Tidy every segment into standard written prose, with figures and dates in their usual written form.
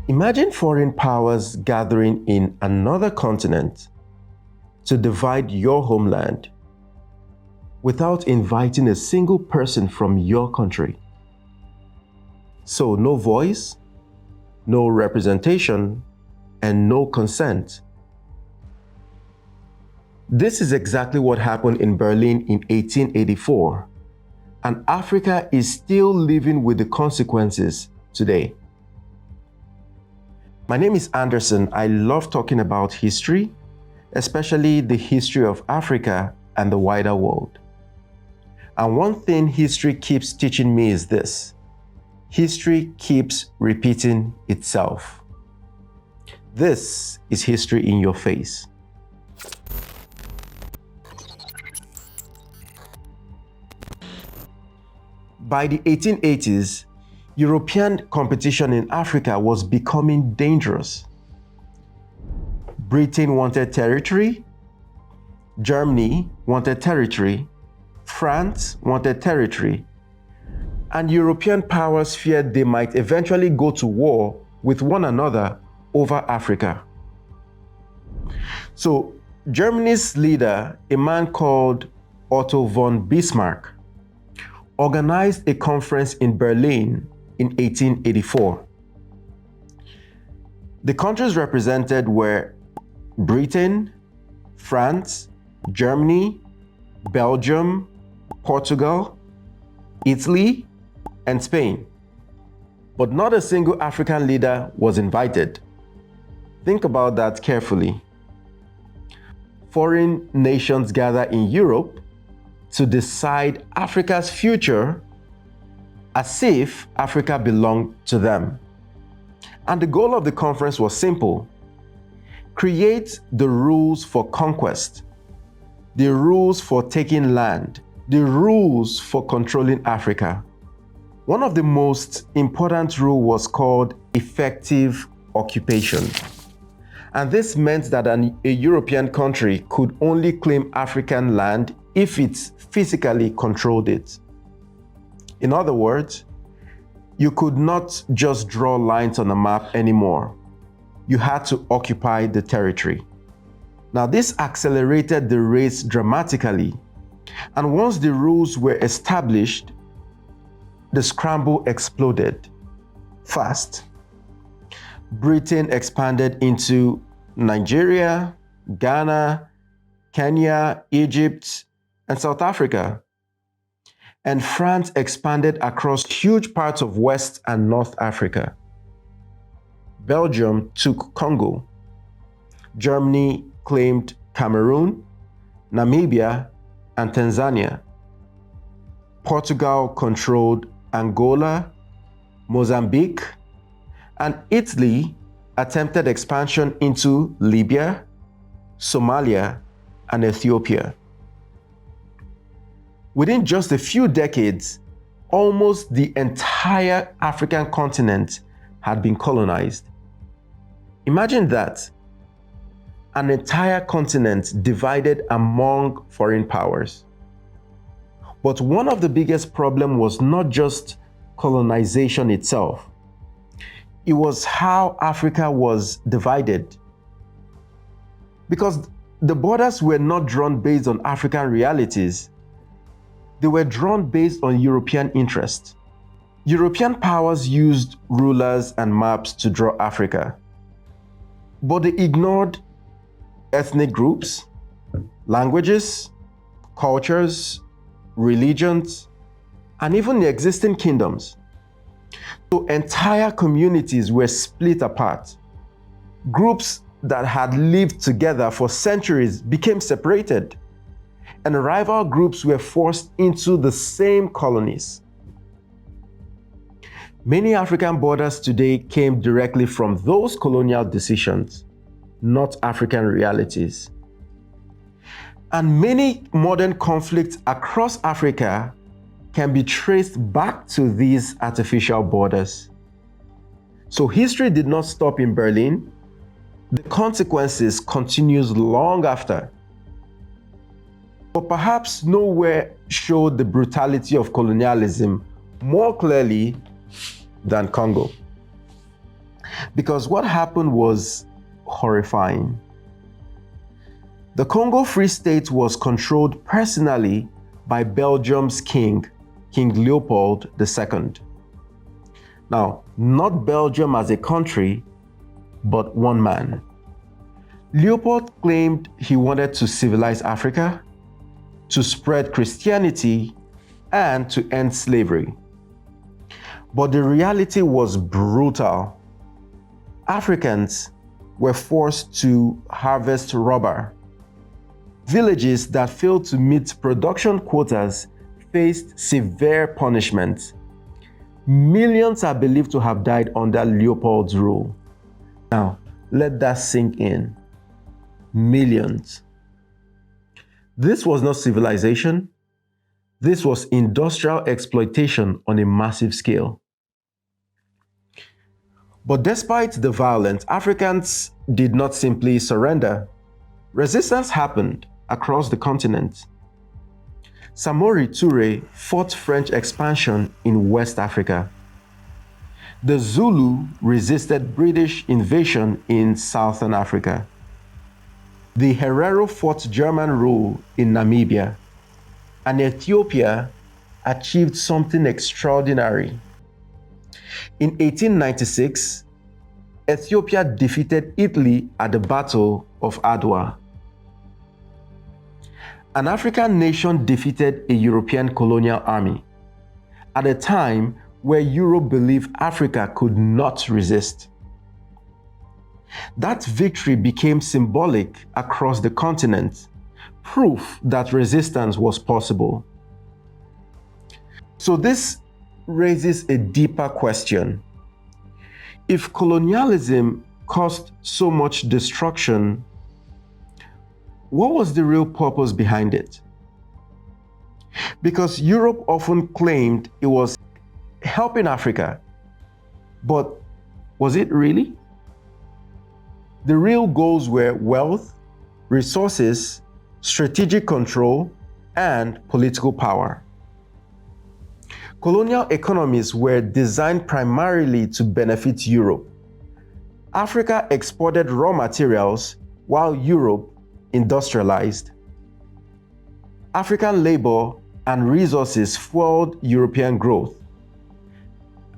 Imagine foreign powers gathering in another continent to divide your homeland without inviting a single person from your country. So no voice, no representation, and no consent. This is exactly what happened in Berlin in 1884, and Africa is still living with the consequences today. My name is Anderson. I love talking about history, especially the history of Africa and the wider world. And one thing history keeps teaching me is this: history keeps repeating itself. This is History in Your Face. By the 1880s, European competition in Africa was becoming dangerous. Britain wanted territory, Germany wanted territory, France wanted territory, and European powers feared they might eventually go to war with one another over Africa. So Germany's leader, a man called Otto von Bismarck, organized a conference in Berlin in 1884. The countries represented were Britain, France, Germany, Belgium, Portugal, Italy, and Spain. But not a single African leader was invited. Think about that carefully. Foreign nations gather in Europe to decide Africa's future as if Africa belonged to them. And the goal of the conference was simple: create the rules for conquest, the rules for taking land, the rules for controlling Africa. One of the most important rules was called effective occupation. And this meant that a European country could only claim African land if it physically controlled it. In other words, you could not just draw lines on a map anymore. You had to occupy the territory. Now, this accelerated the race dramatically, and once the rules were established, the scramble exploded fast. Britain expanded into Nigeria, Ghana, Kenya, Egypt, and South Africa. And France expanded across huge parts of West and North Africa. Belgium took Congo. Germany claimed Cameroon, Namibia, and Tanzania. Portugal controlled Angola, Mozambique, and Italy attempted expansion into Libya, Somalia, and Ethiopia. Within just a few decades, almost the entire African continent had been colonized. Imagine that, an entire continent divided among foreign powers. But one of the biggest problems was not just colonization itself. It was how Africa was divided. Because the borders were not drawn based on African realities. They were drawn based on European interest. European powers used rulers and maps to draw Africa. But they ignored ethnic groups, languages, cultures, religions, and even the existing kingdoms. So entire communities were split apart. Groups that had lived together for centuries became separated, and rival groups were forced into the same colonies. Many African borders today came directly from those colonial decisions, not African realities. And many modern conflicts across Africa can be traced back to these artificial borders. So history did not stop in Berlin. The consequences continues long after. But perhaps nowhere showed the brutality of colonialism more clearly than Congo. because what happened was horrifying. The Congo Free State was controlled personally by Belgium's king, King Leopold II. Now, not Belgium as a country, but one man. Leopold claimed he wanted to civilize Africa, to spread Christianity, and to end slavery. But the reality was brutal. Africans were forced to harvest rubber. Villages that failed to meet production quotas faced severe punishment. Millions are believed to have died under Leopold's rule. Now, let that sink in. Millions. This was not civilization. This was industrial exploitation on a massive scale. But despite the violence, Africans did not simply surrender. Resistance happened across the continent. Samori Toure fought French expansion in West Africa. The Zulu resisted British invasion in Southern Africa. The Herero fought German rule in Namibia. And Ethiopia achieved something extraordinary. In 1896, Ethiopia defeated Italy at the Battle of Adwa. An African nation defeated a European colonial army at a time where Europe believed Africa could not resist. That victory became symbolic across the continent, proof that resistance was possible. So this raises a deeper question. If colonialism caused so much destruction, what was the real purpose behind it? Because Europe often claimed it was helping Africa, but was it really? The real goals were wealth, resources, strategic control, and political power. Colonial economies were designed primarily to benefit Europe. Africa exported raw materials while Europe industrialized. African labor and resources fueled European growth.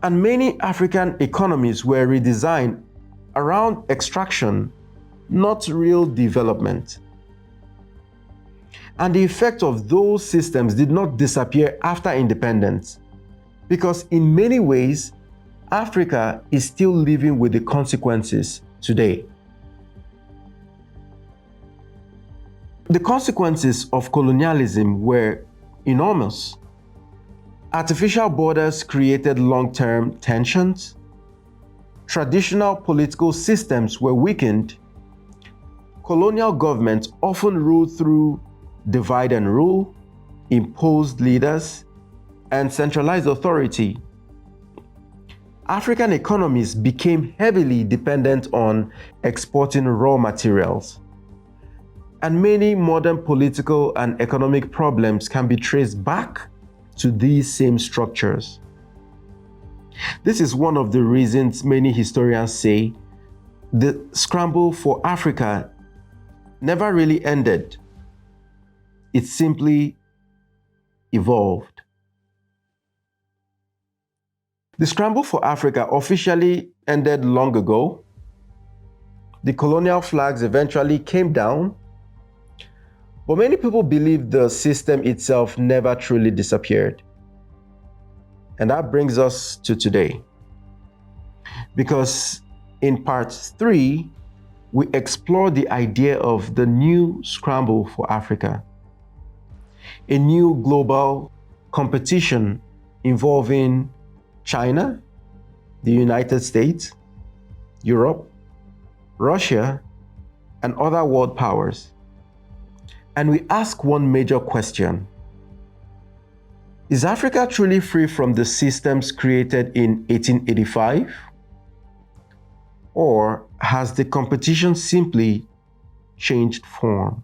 And many African economies were redesigned around extraction, not real development. And the effect of those systems did not disappear after independence, because in many ways, Africa is still living with the consequences today. The consequences of colonialism were enormous. Artificial borders created long-term tensions. Traditional political systems were weakened. Colonial governments often ruled through divide and rule, imposed leaders, and centralized authority. African economies became heavily dependent on exporting raw materials. And many modern political and economic problems can be traced back to these same structures. This is one of the reasons many historians say the scramble for Africa never really ended. It simply evolved. The scramble for Africa officially ended long ago. The colonial flags eventually came down, but many people believe the system itself never truly disappeared. And that brings us to today. Because in part 3, we explore the idea of the new scramble for Africa, a new global competition involving China, the United States, Europe, Russia, and other world powers. And we ask one major question. Is Africa truly free from the systems created in 1885? Or has the competition simply changed form?